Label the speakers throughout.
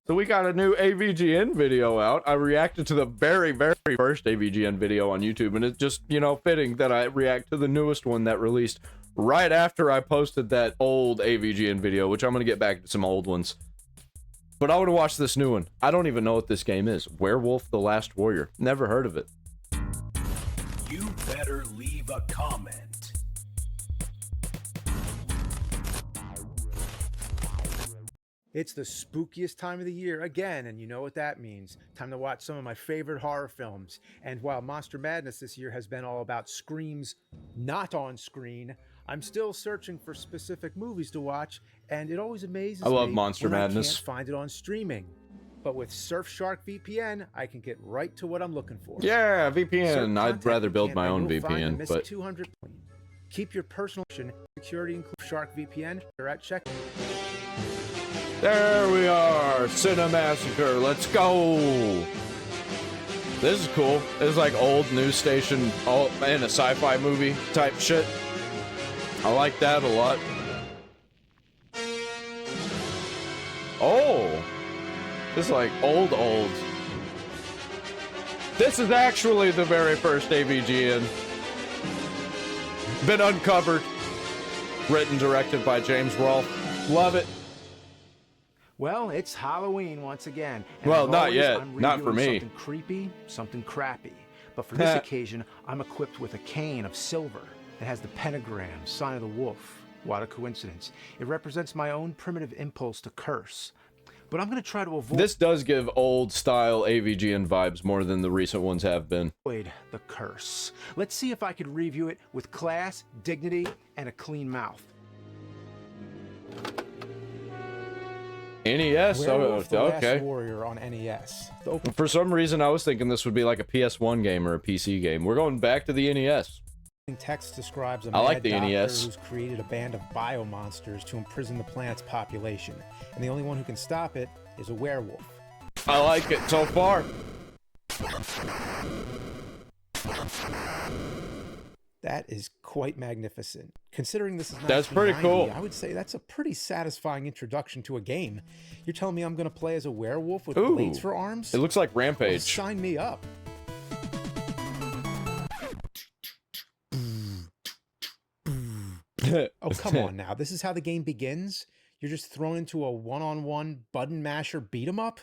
Speaker 1: So we got a new AVGN video out. I reacted to the very first AVGN video on YouTube, and it's just, you know, fitting that I react to the newest one that released right after I posted that old AVGN video, which I'm gonna get back to some old ones. But I want to watch this new one. I don't even know what this game is. Werewolf: The Last Warrior. Never heard of it.
Speaker 2: You better leave a comment.
Speaker 3: It's the spookiest time of the year again, and you know what that means. Time to watch some of my favorite horror films. And while Monster Madness this year has been all about screams not on screen, I'm still searching for specific movies to watch, and it always amazes me.
Speaker 1: I love Monster Madness.
Speaker 3: I can't find it on streaming. But with Surfshark VPN, I can get right to what I'm looking for.
Speaker 1: Yeah, VPN. I'd rather build my own VPN, but
Speaker 3: 200. Keep your personal security include Shark VPN. They're at check.
Speaker 1: There we are, Cinemassacre, let's go! This is cool. This is like old news station, and a sci-fi movie type shit. I like that a lot. Oh! This is like old. This is actually the very first AVGN. Been uncovered. Written, directed by James Rolfe. Love it.
Speaker 3: Well, it's Halloween once again. And
Speaker 1: well,
Speaker 3: as
Speaker 1: not
Speaker 3: always,
Speaker 1: yet.
Speaker 3: I'm
Speaker 1: Not for me.
Speaker 3: Something creepy, something crappy. But for this occasion, I'm equipped with a cane of silver. It has the pentagram, sign of the wolf. What a coincidence. It represents my own primitive impulse to curse. But I'm going to try to avoid...
Speaker 1: This does give old-style AVGN vibes more than the recent ones have been.
Speaker 3: ...the curse. Let's see if I could review it with class, dignity, and a clean mouth.
Speaker 1: NES?
Speaker 3: Werewolf: The
Speaker 1: okay.
Speaker 3: Last Warrior on NES.
Speaker 1: For some reason, I was thinking this would be like a PS1 game or a PC game. We're going back to the NES.
Speaker 3: Text describes a
Speaker 1: like
Speaker 3: mad
Speaker 1: the
Speaker 3: doctor
Speaker 1: NES.
Speaker 3: who's created a band of biomonsters to imprison the planet's population, and the only one who can stop it is a werewolf.
Speaker 1: I like it so far.
Speaker 3: That is quite magnificent. Considering this is
Speaker 1: That's pretty cool.
Speaker 3: I would say that's a pretty satisfying introduction to a game. You're telling me I'm going to play as a werewolf with
Speaker 1: Ooh.
Speaker 3: blades for arms?
Speaker 1: It looks like
Speaker 3: Well,
Speaker 1: Rampage.
Speaker 3: sign me up. Oh, come on now. This is how the game begins? You're just thrown into a one-on-one button masher beat-em-up?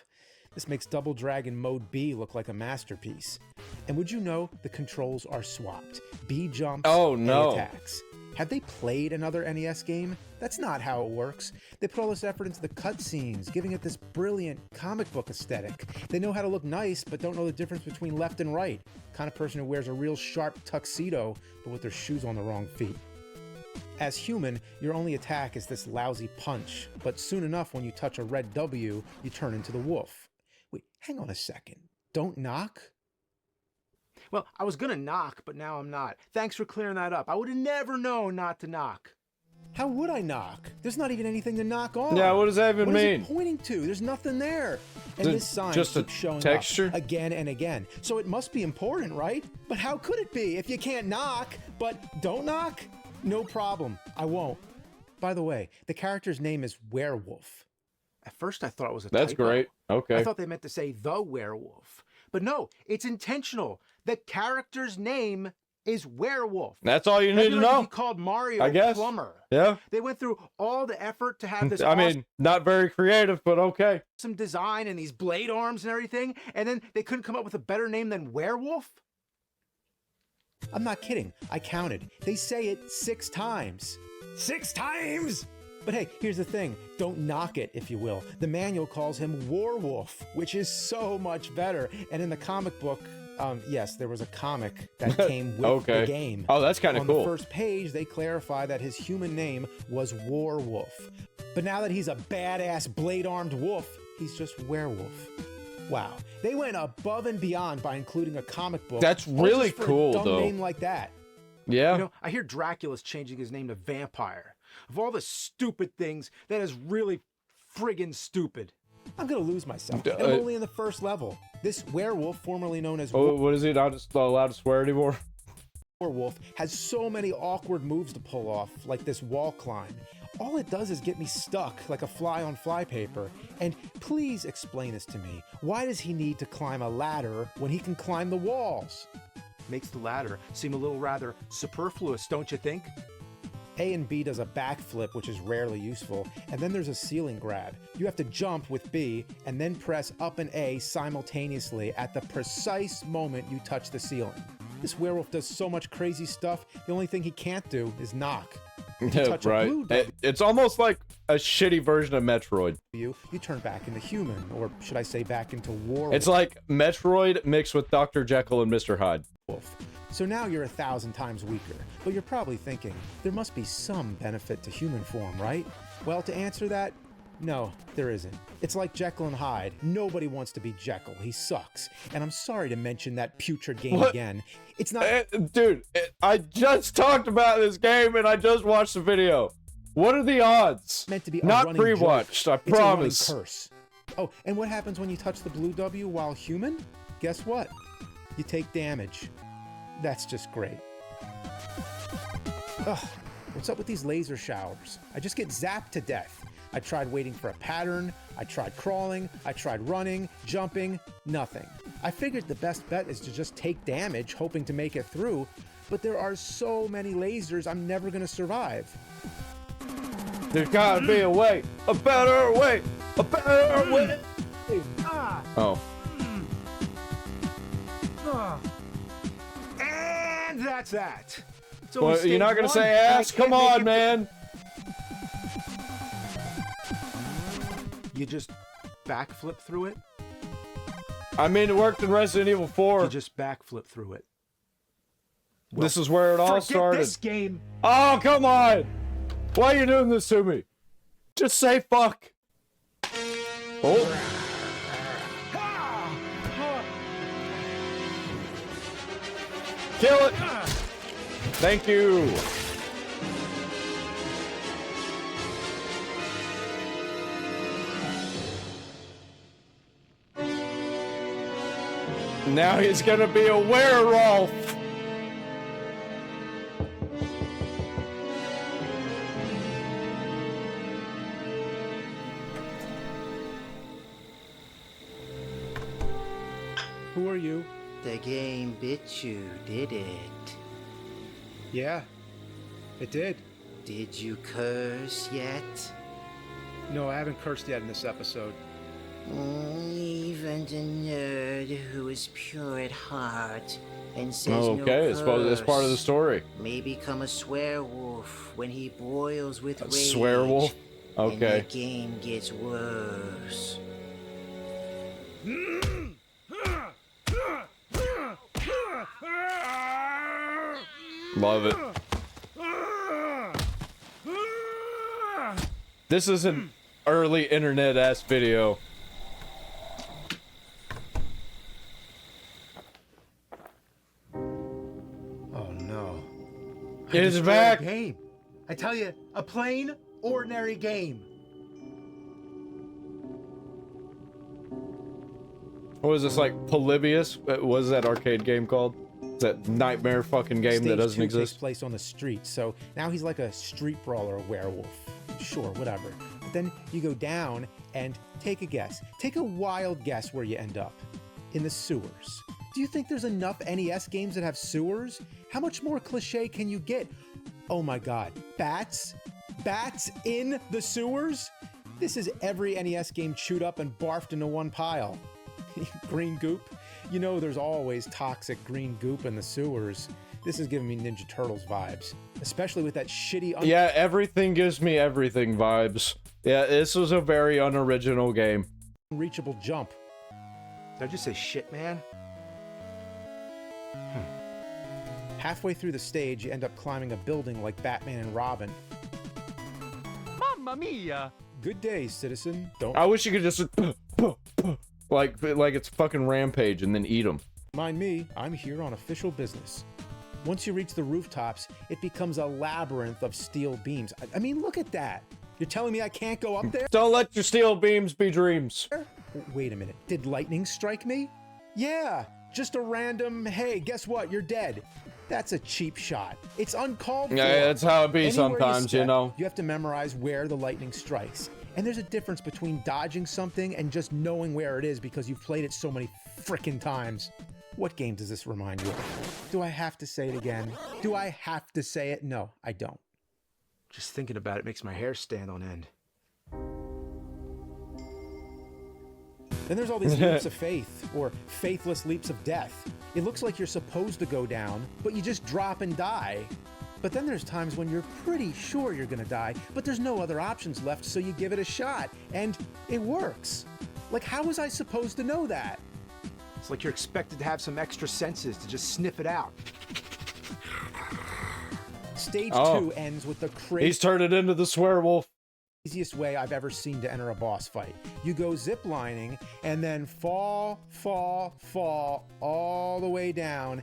Speaker 3: This makes Double Dragon Mode B look like a masterpiece. And would you know the controls are swapped? B jumps and attacks. Have they played another NES game? That's not how it works. They put all this effort into the cutscenes, giving it this brilliant comic book aesthetic. They know how to look nice, but don't know the difference between left and right. Kind of person who wears a real sharp tuxedo, but with their shoes on the wrong feet. As human, your only attack is this lousy punch, but soon enough when you touch a red W, you turn into the wolf. Wait, hang on a second. Don't knock? Well, I was gonna knock, but now I'm not. Thanks for clearing that up. I would have never known not to knock. How would I knock? There's not even anything to knock on.
Speaker 1: Yeah, what does that even mean?
Speaker 3: What is it pointing to? There's nothing there. And this sign
Speaker 1: just
Speaker 3: keeps showing
Speaker 1: texture?
Speaker 3: up again and again. So it must be important, right? But how could it be if you can't knock, but don't knock? No problem. I won't. By the way, the character's name is Werewolf. At first I thought it was a
Speaker 1: That's
Speaker 3: typo.
Speaker 1: great. Okay.
Speaker 3: I thought they meant to say the werewolf. But no, it's intentional. The character's name is Werewolf.
Speaker 1: That's all you need to
Speaker 3: He
Speaker 1: know.
Speaker 3: called Mario
Speaker 1: I guess.
Speaker 3: Plumber.
Speaker 1: Yeah.
Speaker 3: They went through all the effort to have this
Speaker 1: I mean, not very creative, but okay.
Speaker 3: awesome design and these blade arms and everything, and then they couldn't come up with a better name than Werewolf? I'm not kidding. I counted. They say it 6 times. 6 times? But hey, here's the thing. Don't knock it, if you will. The manual calls him Werewolf, which is so much better. And in the comic book, yes, there was a comic that came with the game.
Speaker 1: Oh, that's kind of cool.
Speaker 3: On the first page, they clarify that his human name was Werewolf. But now that he's a badass blade-armed wolf, he's just Werewolf. Wow, they went above and beyond by including a comic book.
Speaker 1: That's really cool,
Speaker 3: a dumb
Speaker 1: though.
Speaker 3: name like that.
Speaker 1: Yeah.
Speaker 3: You know, I hear Dracula's changing his name to Vampire. Of all the stupid things, that is really friggin' stupid. I'm gonna lose myself. And I'm only in the first level. This werewolf, formerly known as
Speaker 1: what is he not allowed to swear anymore?
Speaker 3: Werewolf, has so many awkward moves to pull off, like this wall climb. All it does is get me stuck like a fly on flypaper. And please explain this to me. Why does he need to climb a ladder when he can climb the walls?
Speaker 4: Makes the ladder seem a little rather superfluous, don't you think?
Speaker 3: A and B does a backflip, which is rarely useful, and then there's a ceiling grab. You have to jump with B and then press up and A simultaneously at the precise moment you touch the ceiling. This werewolf does so much crazy stuff, the only thing he can't do is knock.
Speaker 1: Right. It's almost like a shitty version of Metroid.
Speaker 3: You turn back into human, or should I say back into werewolf.
Speaker 1: It's like Metroid mixed with Dr. Jekyll and Mr. Hyde.
Speaker 3: So now you're 1,000 times weaker, but you're probably thinking, there must be some benefit to human form, right? Well, to answer that, no, there isn't. It's like Jekyll and Hyde. Nobody wants to be Jekyll. He sucks. And I'm sorry to mention that putrid game again. It's not...
Speaker 1: Dude, I just talked about this game and I just watched the video. What are the odds?
Speaker 3: Meant to be
Speaker 1: not pre-watched, I promise.
Speaker 3: It's a running curse. Oh, and what happens when you touch the blue W while human? Guess what? You take damage. That's just great. Ugh, what's up with these laser showers? I just get zapped to death. I tried waiting for a pattern, I tried crawling, I tried running, jumping, nothing. I figured the best bet is to just take damage, hoping to make it through, but there are so many lasers, I'm never gonna survive.
Speaker 1: There's gotta be a way, a better way, a better way. Oh.
Speaker 4: And that's that. So
Speaker 1: Well, you're not gonna say ass? Come on, man.
Speaker 4: You just backflip through it?
Speaker 1: I mean, it worked in Resident Evil 4.
Speaker 4: You just backflip through it. Well,
Speaker 1: this is where it all started.
Speaker 4: This game.
Speaker 1: Oh, come on! Why are you doing this to me? Just say fuck. Oh. Kill it! Thank you. Now he's gonna be a werewolf.
Speaker 3: Who are you?
Speaker 5: The game bit you, did it?
Speaker 3: Yeah, it did.
Speaker 5: Did you curse yet?
Speaker 3: No, I haven't cursed yet in this episode.
Speaker 5: Even the nerd who is pure at heart and says no
Speaker 1: Okay, it's part of the story.
Speaker 5: may become a swearwolf when he boils with rage.
Speaker 1: Swearwolf?
Speaker 5: And
Speaker 1: Okay.
Speaker 5: the game gets worse.
Speaker 1: Love it. This is an early internet-ass video.
Speaker 3: Oh no.
Speaker 1: It's
Speaker 4: Destroy
Speaker 1: back!
Speaker 4: a game. I tell you, a plain, ordinary game.
Speaker 1: What was this, like, Polybius? What was that arcade game called? It's that nightmare fucking game that doesn't
Speaker 3: Stage 2
Speaker 1: exist.
Speaker 3: takes place on the street, so now he's like a street brawler werewolf. Sure, whatever. But then you go down and take a guess. Take a wild guess where you end up. In the sewers. Do you think there's enough NES games that have sewers? How much more cliche can you get? Oh my god, bats? Bats in the sewers? This is every NES game chewed up and barfed into one pile. Green goop? You know there's always toxic green goop in the sewers. This is giving me Ninja Turtles vibes. Especially with that shitty...
Speaker 1: Yeah, everything gives me everything vibes. Yeah, this was a very unoriginal game.
Speaker 3: unreachable jump.
Speaker 4: Did I just say shit, man?
Speaker 3: Halfway through the stage, you end up climbing a building like Batman and Robin.
Speaker 4: Mamma mia!
Speaker 3: Good day, citizen. Don't
Speaker 1: I wish you could just... like it's fucking Rampage and then eat them.
Speaker 3: mind me, I'm here on official business. Once you reach the rooftops, it becomes a labyrinth of steel beams. I mean, look at that. You're telling me I can't go up there?
Speaker 1: Don't let your steel beams be dreams.
Speaker 3: Wait a minute. Did lightning strike me? Yeah, just a random, hey, guess what? You're dead. That's a cheap shot. It's uncalled for.
Speaker 1: Yeah, that's how it be
Speaker 3: Anywhere
Speaker 1: sometimes, you
Speaker 3: step,
Speaker 1: know.
Speaker 3: You have to memorize where the lightning strikes. And there's a difference between dodging something and just knowing where it is because you've played it so many frickin' times. What game does this remind you of? Do I have to say it again? Do I have to say it? No, I don't.
Speaker 4: Just thinking about it makes my hair stand on end.
Speaker 3: Then there's all these leaps of faith, or faithless leaps of death. It looks like you're supposed to go down, but you just drop and die. But then there's times when you're pretty sure you're gonna die, but there's no other options left, so you give it a shot, and it works. Like, how was I supposed to know that?
Speaker 4: It's like you're expected to have some extra senses to just sniff it out.
Speaker 3: Stage 2 ends with the
Speaker 1: He's turned it into the Werewolf.
Speaker 3: craziest way I've ever seen to enter a boss fight. You go ziplining and then fall all the way down.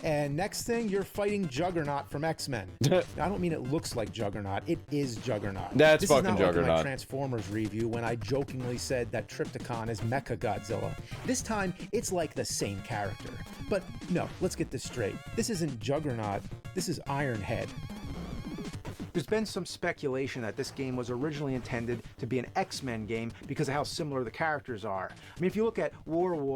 Speaker 3: And next thing, you're fighting Juggernaut from X-Men. I don't mean it looks like Juggernaut. It is Juggernaut.
Speaker 1: That's
Speaker 3: this
Speaker 1: fucking
Speaker 3: is not
Speaker 1: Juggernaut.
Speaker 3: Like my Transformers review when I jokingly said that Trypticon is Mechagodzilla. This time, it's like the same character. But no, let's get this straight. This isn't Juggernaut. This is Ironhead.
Speaker 4: There's been some speculation that this game was originally intended to be an X-Men game because of how similar the characters are. I mean, if you look at Wolverine,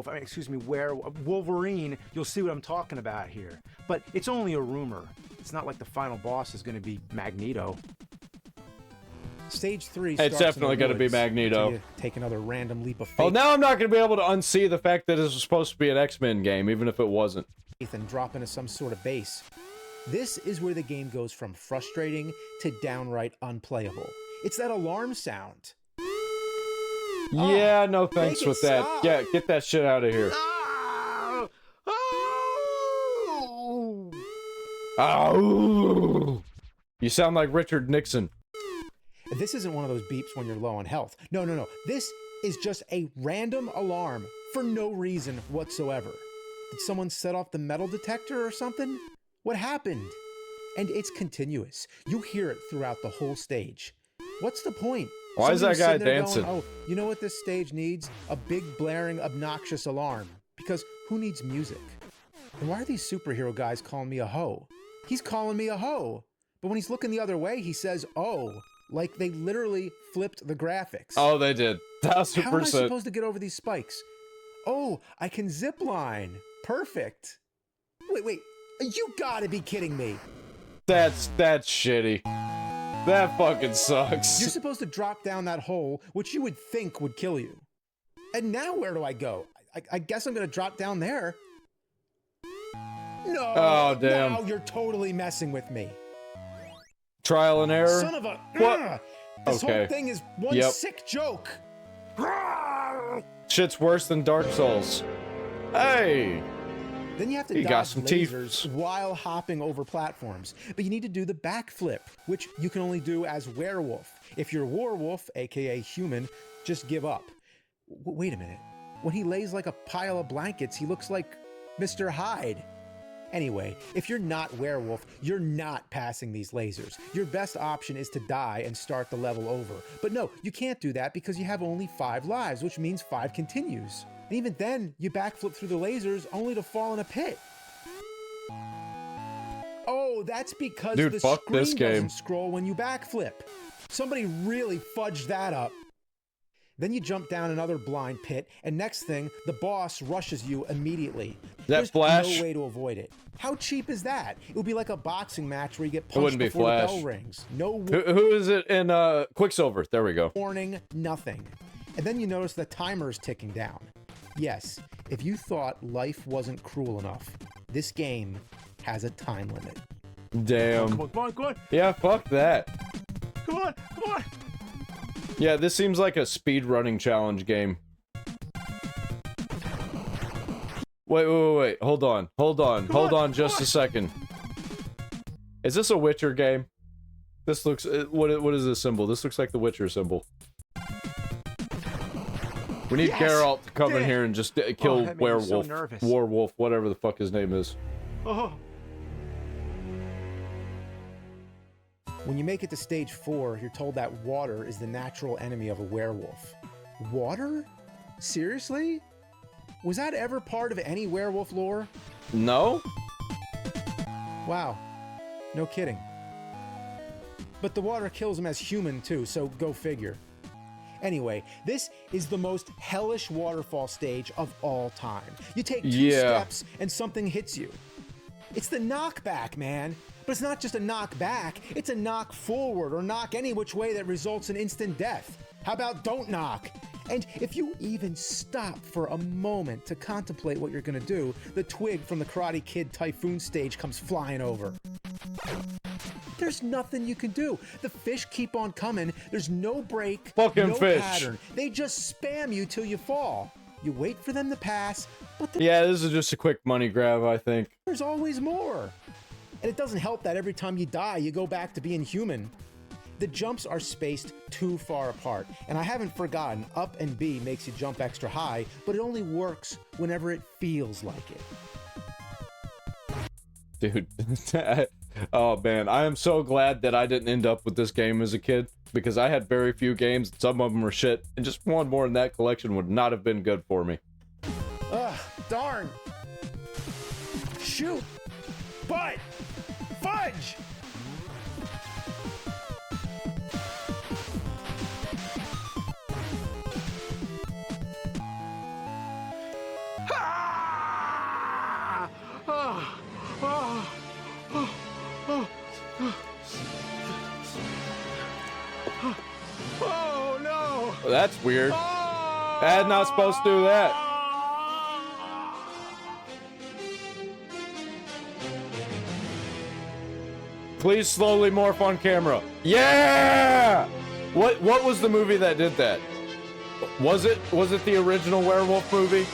Speaker 4: you'll see what I'm talking about here. But it's only a rumor. It's not like the final boss is going to be Magneto.
Speaker 3: Stage 3
Speaker 1: It's definitely
Speaker 3: going to
Speaker 1: be Magneto.
Speaker 3: Take another random leap of faith.
Speaker 1: Oh, now I'm not going to be able to unsee the fact that this was supposed to be an X-Men game, even if it wasn't.
Speaker 3: And drop into some sort of base. This is where the game goes from frustrating to downright unplayable. It's that alarm sound.
Speaker 1: Yeah, no thanks with that.
Speaker 3: Stop.
Speaker 1: Yeah, get that shit out of here. Oh! You sound like Richard Nixon.
Speaker 3: This isn't one of those beeps when you're low on health. No. This is just a random alarm for no reason whatsoever. Did someone set off the metal detector or something? What happened? And it's continuous. You hear it throughout the whole stage. What's the point?
Speaker 1: Why is that guy
Speaker 3: sitting there
Speaker 1: dancing?
Speaker 3: Going, oh, you know what this stage needs? A big, blaring, obnoxious alarm. Because who needs music? And why are these superhero guys calling me a hoe? He's calling me a hoe. But when he's looking the other way, he says, oh. Like they literally flipped the graphics.
Speaker 1: Oh, they did. 1000%.
Speaker 3: How am I supposed to get over these spikes? Oh, I can zip line. Perfect. Wait. You gotta be kidding me.
Speaker 1: That's shitty. That fucking sucks.
Speaker 3: You're supposed to drop down that hole, which you would think would kill you. And now where do I go? I guess I'm gonna drop down there. No.
Speaker 1: Oh, damn.
Speaker 3: Now you're totally messing with me.
Speaker 1: Trial and error?
Speaker 3: Son of a...
Speaker 1: What?
Speaker 3: This
Speaker 1: Okay.
Speaker 3: whole thing is one
Speaker 1: Yep.
Speaker 3: sick joke.
Speaker 1: Shit's worse than Dark Souls. Hey!
Speaker 3: Then you have to
Speaker 1: You got
Speaker 3: dodge
Speaker 1: some
Speaker 3: lasers
Speaker 1: teeth.
Speaker 3: while hopping over platforms. But you need to do the backflip, which you can only do as Werewolf. If you're Warwolf, aka human, just give up. Wait a minute. When he lays like a pile of blankets, he looks like Mr. Hyde. Anyway, if you're not Werewolf, you're not passing these lasers. Your best option is to die and start the level over. But no, you can't do that because you have only 5 lives, which means 5 continues. And even then, you backflip through the lasers only to fall in a pit. Oh, that's because
Speaker 1: Dude,
Speaker 3: the
Speaker 1: fuck
Speaker 3: screen
Speaker 1: this game.
Speaker 3: doesn't scroll when you backflip. Somebody really fudged that up. Then you jump down another blind pit, and next thing, the boss rushes you immediately. There's
Speaker 1: Flash?
Speaker 3: no way to avoid it. How cheap is that? It would be like a boxing match where you get
Speaker 1: wouldn't
Speaker 3: punched
Speaker 1: be
Speaker 3: before
Speaker 1: Flash.
Speaker 3: the bell rings. No
Speaker 1: Who is it in Quicksilver? There we go.
Speaker 3: warning, nothing. And then you notice the timer is ticking down. Yes, if you thought life wasn't cruel enough, this game has a time limit.
Speaker 1: Damn.
Speaker 4: Come on.
Speaker 1: Yeah, fuck that.
Speaker 4: Come on.
Speaker 1: Yeah, this seems like a speedrunning challenge game. Wait. Hold on just a second. Is this a Witcher game? This looks... what is this symbol? This looks like the Witcher symbol. We need
Speaker 4: Yes!
Speaker 1: Geralt to come in
Speaker 4: Damn.
Speaker 1: here and just kill
Speaker 4: that made me so
Speaker 1: Werewolf.
Speaker 4: nervous.
Speaker 1: Warwolf, whatever the fuck his name is.
Speaker 4: Oh.
Speaker 3: When you make it to stage 4, you're told that water is the natural enemy of a werewolf. Water? Seriously? Was that ever part of any werewolf lore?
Speaker 1: No?
Speaker 3: Wow. No kidding. But the water kills him as human too, so go figure. Anyway, this is the most hellish waterfall stage of all time. You take 2 steps and something hits you. It's the knockback, man. But it's not just a knockback, it's a knock forward or knock any which way that results in instant death. How about don't knock? And if you even stop for a moment to contemplate what you're gonna do, the twig from the Karate Kid Typhoon stage comes flying over. There's nothing you can do. The fish keep on coming. There's no break,
Speaker 1: Fucking
Speaker 3: no
Speaker 1: fish.
Speaker 3: pattern. They just spam you till you fall. You wait for them to pass, but
Speaker 1: Yeah, this is just a quick money grab, I think.
Speaker 3: there's always more. And it doesn't help that every time you die, you go back to being human. The jumps are spaced too far apart, and I haven't forgotten up and B makes you jump extra high, but it only works whenever it feels like it.
Speaker 1: Dude. Oh man, I am so glad that I didn't end up with this game as a kid, because I had very few games, some of them were shit, and just one more in that collection would not have been good for me.
Speaker 3: Ugh, darn. Shoot. But fudge.
Speaker 4: Ah! Oh, oh, oh, oh, oh. Oh no!
Speaker 1: That's weird.
Speaker 4: Oh!
Speaker 1: I'm not supposed to do that. Please slowly morph on camera. Yeah! What was the movie that did that? Was it the original Werewolf movie?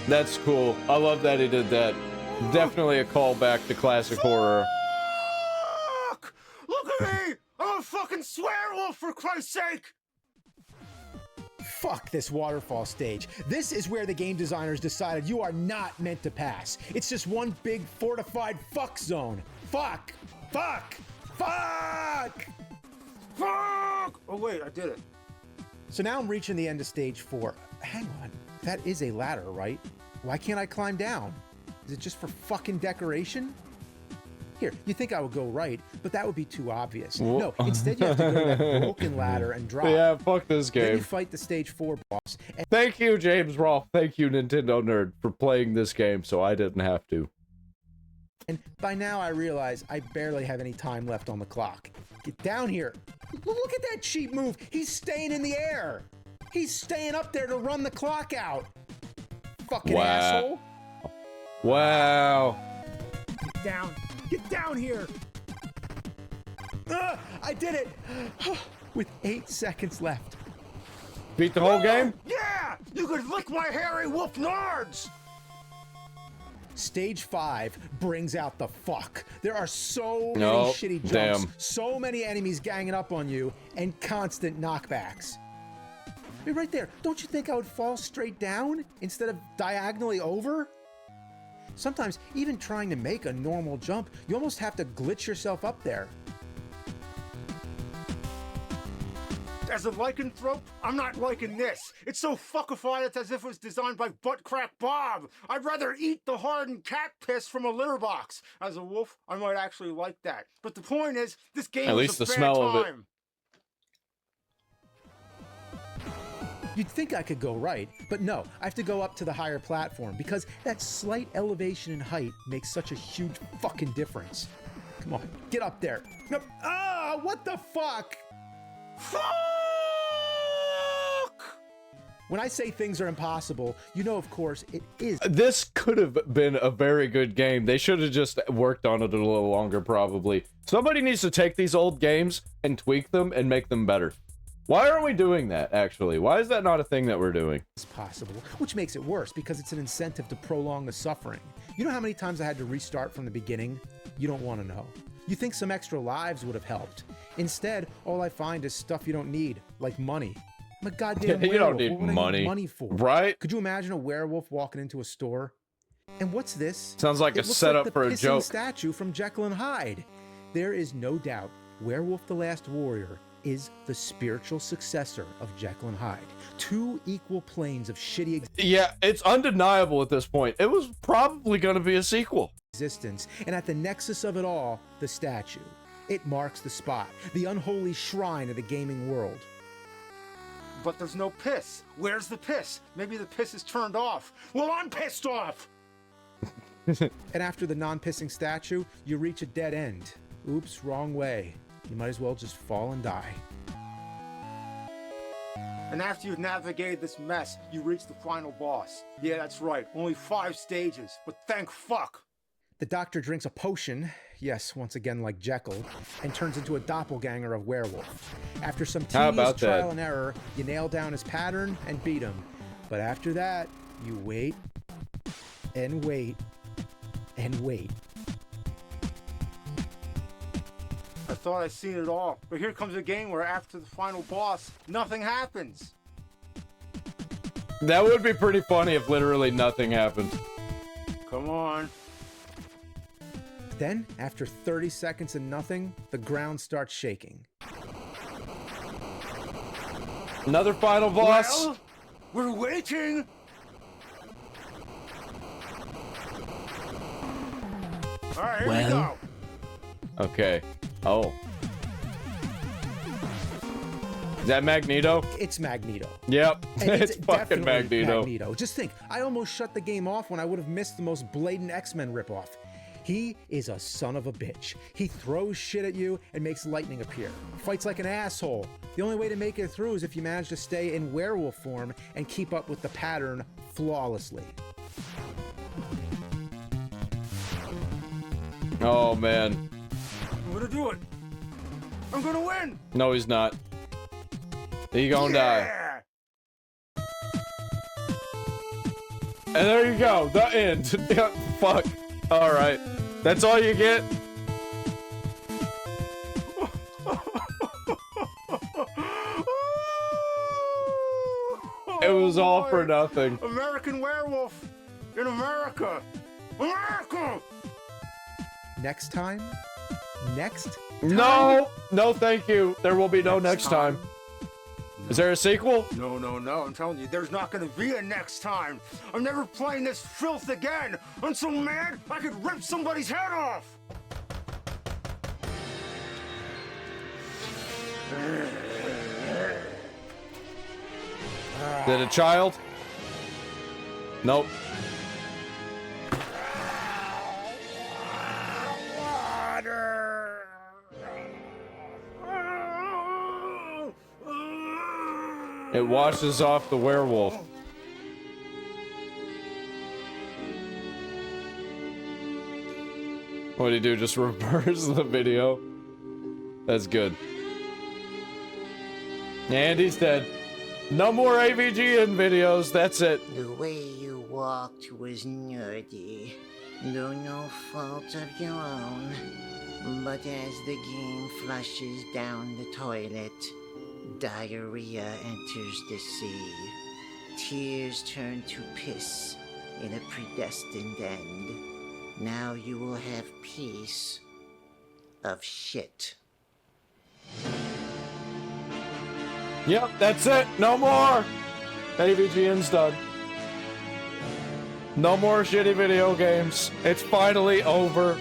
Speaker 1: That's cool. I love that he did that. Definitely a callback to classic horror.
Speaker 4: Fuck! Look at me! I'm a fucking swearwolf, for Christ's sake!
Speaker 3: Fuck this waterfall stage. This is where the game designers decided you are not meant to pass. It's just one big fortified fuck zone. Fuck! Fuck! Fuck!
Speaker 4: Fuck! Oh wait, I did it.
Speaker 3: So now I'm reaching the end of stage 4. Hang on, that is a ladder, right? Why can't I climb down? Is it just for fucking decoration? Here, you think I would go right, but that would be too obvious. No, instead you have to go to that broken ladder and drop.
Speaker 1: Yeah, fuck this
Speaker 3: Then
Speaker 1: game.
Speaker 3: you fight the stage 4 boss. And
Speaker 1: Thank you, James Rolfe. Thank you, Nintendo Nerd, for playing this game so I didn't have to.
Speaker 3: And by now I realize I barely have any time left on the clock. Get down here. Look at that cheap move. He's staying in the air. He's staying up there to run the clock out. Fucking
Speaker 1: Wow.
Speaker 3: asshole.
Speaker 1: Wow.
Speaker 3: Get down. Get down here. I did it. With 8 seconds left.
Speaker 1: Beat the whole game?
Speaker 4: Yeah! You could lick my hairy wolf nards!
Speaker 3: Stage 5 brings out the fuck. There are so many
Speaker 1: Oh,
Speaker 3: shitty jumps,
Speaker 1: damn.
Speaker 3: so many enemies ganging up on you, and constant knockbacks. Hey, right there. Don't you think I would fall straight down instead of diagonally over? Sometimes, even trying to make a normal jump, you almost have to glitch yourself up there.
Speaker 4: As a lycanthrope, I'm not liking this. It's so fuckified it's as if it was designed by Butt Crack Bob. I'd rather eat the hardened cat piss from a litter box. As a wolf, I might actually like that. But the point is, this game
Speaker 1: At
Speaker 4: was
Speaker 1: least
Speaker 4: a
Speaker 1: the
Speaker 4: bad
Speaker 1: smell of it.
Speaker 4: time.
Speaker 3: You'd think I could go right, but no, I have to go up to the higher platform because that slight elevation in height makes such a huge fucking difference. Come on, get up there. No, what the fuck?
Speaker 4: Fuck!
Speaker 3: When I say things are impossible, you know, of course, it is.
Speaker 1: This could have been a very good game. They should have just worked on it a little longer, probably. Somebody needs to take these old games and tweak them and make them better. Why aren't we doing that, actually? Why is that not a thing that we're doing?
Speaker 3: It's possible, which makes it worse because it's an incentive to prolong the suffering. You know how many times I had to restart from the beginning? You don't want to know. You think some extra lives would have helped. Instead, all I find is stuff you don't need, like money. I'm a goddamn werewolf.
Speaker 1: You don't need
Speaker 3: What would I
Speaker 1: money.
Speaker 3: money for?
Speaker 1: Right?
Speaker 3: Could you imagine a werewolf walking into a store? And what's this?
Speaker 1: Sounds like
Speaker 3: It
Speaker 1: a
Speaker 3: looks
Speaker 1: setup
Speaker 3: like the
Speaker 1: for a
Speaker 3: pissing
Speaker 1: joke.
Speaker 3: statue from Jekyll and Hyde. There is no doubt Werewolf the Last Warrior is the spiritual successor of Jekyll and Hyde. Two equal planes of shitty
Speaker 1: Yeah, it's undeniable at this point. It was probably going to be a sequel.
Speaker 3: existence, and at the nexus of it all, the statue. It marks the spot, the unholy shrine of the gaming world.
Speaker 4: But there's no piss. Where's the piss? Maybe the piss is turned off. Well, I'm pissed off!
Speaker 3: And after the non-pissing statue, you reach a dead end. Oops, wrong way. You might as well just fall and die.
Speaker 4: And after you've navigated this mess, you reach the final boss. Yeah, that's right. Only 5 stages, but thank fuck!
Speaker 3: The doctor drinks a potion, yes, once again like Jekyll, and turns into a doppelganger of Werewolf. After some
Speaker 1: How
Speaker 3: tedious
Speaker 1: about that?
Speaker 3: trial and error, you nail down his pattern and beat him. But after that, you wait, and wait, and wait.
Speaker 4: I thought I'd seen it all, but here comes a game where after the final boss, nothing happens.
Speaker 1: That would be pretty funny if literally nothing happened.
Speaker 4: Come on.
Speaker 3: Then, after 30 seconds and nothing, the ground starts shaking.
Speaker 1: Another final boss.
Speaker 4: Well, we're waiting! Alright, here we go.
Speaker 1: Okay. Oh. Is that Magneto?
Speaker 3: It's Magneto.
Speaker 1: Yep.
Speaker 3: And
Speaker 1: It's fucking
Speaker 3: definitely
Speaker 1: Magneto.
Speaker 3: Just think, I almost shut the game off when I would have missed the most blatant X-Men ripoff. He is a son of a bitch. He throws shit at you and makes lightning appear. Fights like an asshole. The only way to make it through is if you manage to stay in werewolf form and keep up with the pattern flawlessly.
Speaker 1: Oh, man.
Speaker 4: I'm gonna do it. I'm gonna win.
Speaker 1: No, he's not. He gonna die.
Speaker 4: Yeah.
Speaker 1: And there you go. The end. Fuck. All right. That's all you get? It was all for nothing.
Speaker 4: American Werewolf in America. America.
Speaker 3: Next time? Next?
Speaker 1: No. No, thank you. There will be no next time. Is there a sequel?
Speaker 4: No, no, no. I'm telling you, there's not gonna be a next time. I'm never playing this filth again. I'm so mad I could rip somebody's head off.
Speaker 1: Did a child? Nope. It washes off the werewolf. What do you do? Just reverse the video? That's good. And he's dead. No more AVGN videos, that's it.
Speaker 5: The way you walked was nerdy, though no fault of your own. But as the game flushes down the toilet, diarrhea enters the sea. Tears turn to piss in a predestined end. Now you will have peace of shit.
Speaker 1: Yep, that's it. No more. AVGN's done. No more shitty video games. It's finally over.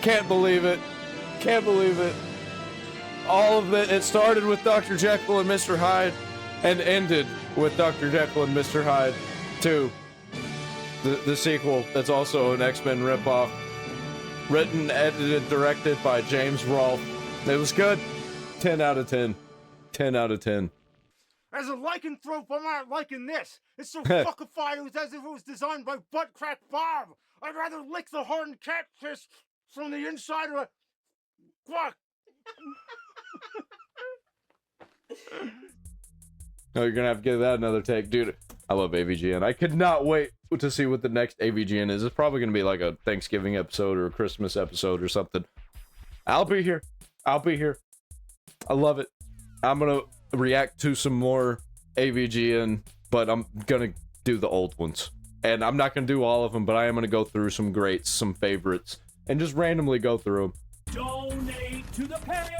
Speaker 1: Can't believe it. Can't believe it. All of it. It started with Dr. Jekyll and Mr. Hyde and ended with Dr. Jekyll and Mr. Hyde 2. The sequel that's also an X-Men ripoff. Written, edited, directed by James Rolfe. It was good. 10 out of 10. 10 out of 10.
Speaker 4: As a lycanthrope, I'm not liking this. It's so fuckified, it was as if it was designed by Butt Crack Bob. I'd rather lick the hardened cat piss from the inside of a... Fuck.
Speaker 1: Oh, you're gonna have to give that another take. Dude, I love AVGN. I could not wait to see what the next AVGN is. It's probably gonna be like a Thanksgiving episode or a Christmas episode or something. I'll be here. I'll be here. I love it. I'm gonna react to some more AVGN, but I'm gonna do the old ones. And I'm not gonna do all of them, but I am gonna go through some greats, some favorites, and just randomly go through them.
Speaker 2: Donate to the Patreon.